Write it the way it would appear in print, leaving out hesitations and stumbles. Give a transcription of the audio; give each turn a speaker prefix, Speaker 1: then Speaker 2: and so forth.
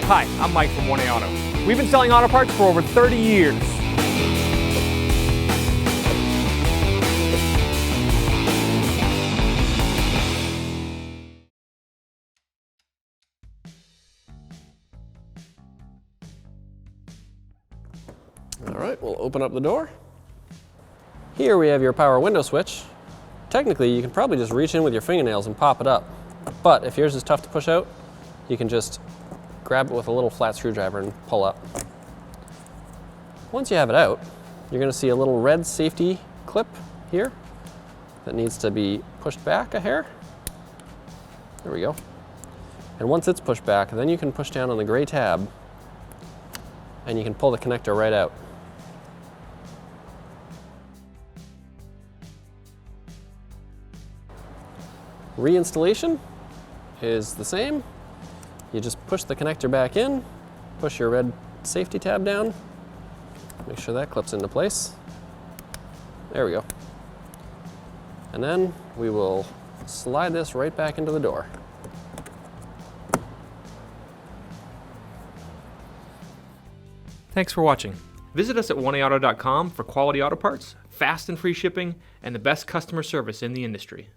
Speaker 1: Hi, I'm Mike from 1A Auto. We've been selling auto parts for over 30 years.
Speaker 2: All right, we'll open up the door. Here we have your power window switch. Technically, you can probably just reach in with your fingernails and pop it up. But if yours is tough to push out, you can just grab it with a little flat screwdriver and pull up. Once you have it out, you're going to see a little red safety clip here that needs to be pushed back a hair. There we go. And once it's pushed back, then you can push down on the gray tab and you can pull the connector right out. Reinstallation is the same. You just push the connector back in, push your red safety tab down, make sure that clips into place. There we go. And then we will slide this right back into the door.
Speaker 1: Thanks for watching. Visit us at 1AAuto.com for quality auto parts, fast and free shipping, and the best customer service in the industry.